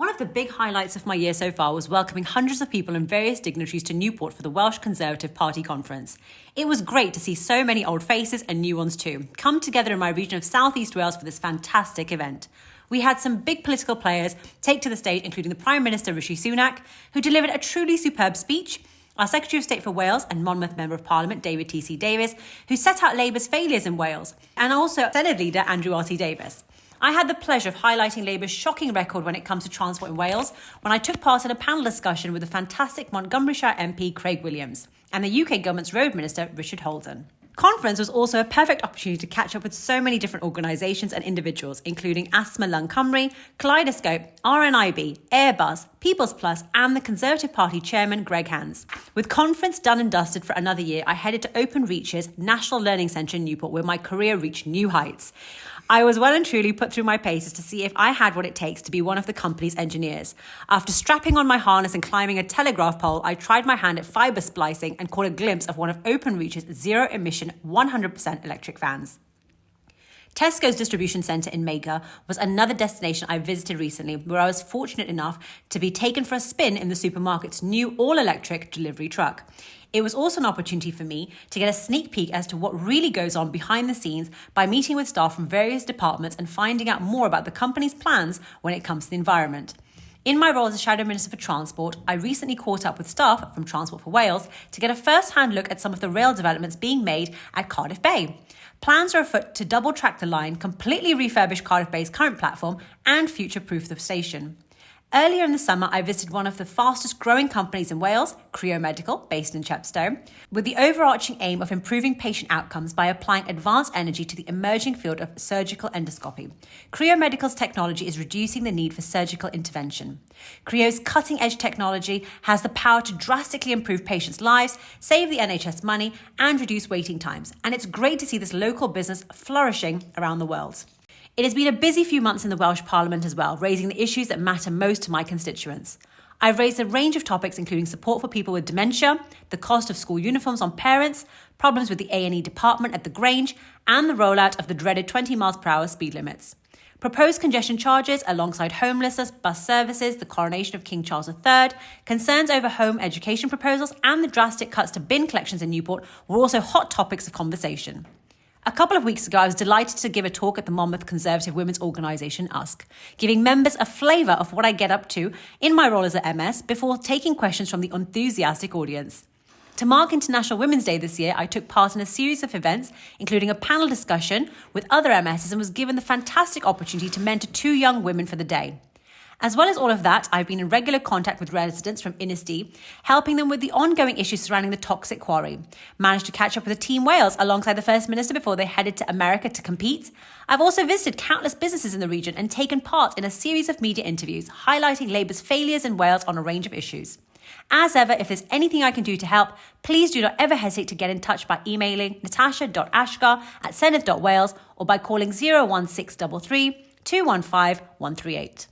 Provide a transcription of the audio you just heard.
One of the big highlights of my year so far was welcoming hundreds of people and various dignitaries to Newport for the Welsh Conservative Party conference. It was great to see so many old faces and new ones too come together in my region of South East Wales for this fantastic event. We had some big political players take to the stage, including the Prime Minister Rishi Sunak, who delivered a truly superb speech, our Secretary of State for Wales and Monmouth Member of Parliament David T.C. Davies, who set out Labour's failures in Wales, and also Senedd leader Andrew R.T. Davies. I had the pleasure of highlighting Labour's shocking record when it comes to transport in Wales when I took part in a panel discussion with the fantastic Montgomeryshire MP Craig Williams and the UK government's Road Minister Richard Holden. Conference was also a perfect opportunity to catch up with so many different organisations and individuals, including Asthma Lung Cymru, Kaleidoscope, RNIB, Airbus, People's Plus, and the Conservative Party chairman Greg Hands. With conference done and dusted for another year, I headed to Open Reach's National Learning Centre in Newport, where my career reached new heights. I was well and truly put through my paces to see if I had what it takes to be one of the company's engineers. After strapping on my harness and climbing a telegraph pole, I tried my hand at fibre splicing and caught a glimpse of one of Open Reach's zero-emission 100% electric fans. Tesco's distribution centre in Maygar was another destination I visited recently, where I was fortunate enough to be taken for a spin in the supermarket's new all-electric delivery truck. It was also an opportunity for me to get a sneak peek as to what really goes on behind the scenes by meeting with staff from various departments and finding out more about the company's plans when it comes to the environment. In my role as a Shadow Minister for Transport, I recently caught up with staff from Transport for Wales to get a first-hand look at some of the rail developments being made at Cardiff Bay. Plans are afoot to double-track the line, completely refurbish Cardiff Bay's current platform and future-proof the station. Earlier in the summer, I visited one of the fastest growing companies in Wales, Creo Medical, based in Chepstow, with the overarching aim of improving patient outcomes by applying advanced energy to the emerging field of surgical endoscopy. Creo Medical's technology is reducing the need for surgical intervention. Creo's cutting-edge technology has the power to drastically improve patients' lives, save the NHS money, and reduce waiting times. And it's great to see this local business flourishing around the world. It has been a busy few months in the Welsh Parliament as well, raising the issues that matter most to my constituents. I've raised a range of topics including support for people with dementia, the cost of school uniforms on parents, problems with the A&E department at the Grange, and the rollout of the dreaded 20 miles per hour speed limits. Proposed congestion charges alongside homelessness, bus services, the coronation of King Charles III, concerns over home education proposals, and the drastic cuts to bin collections in Newport were also hot topics of conversation. A couple of weeks ago, I was delighted to give a talk at the Monmouth Conservative women's organisation, USC, giving members a flavour of what I get up to in my role as an MS before taking questions from the enthusiastic audience. To mark International Women's Day this year, I took part in a series of events, including a panel discussion with other MSs, and was given the fantastic opportunity to mentor 2 young women for the day. As well as all of that, I've been in regular contact with residents from Innisty, helping them with the ongoing issues surrounding the toxic quarry. Managed to catch up with Team Wales alongside the First Minister before they headed to America to compete. I've also visited countless businesses in the region and taken part in a series of media interviews highlighting Labour's failures in Wales on a range of issues. As ever, if there's anything I can do to help, please do not ever hesitate to get in touch by emailing natasha.asghar@senedd.wales or by calling 01633 215 138.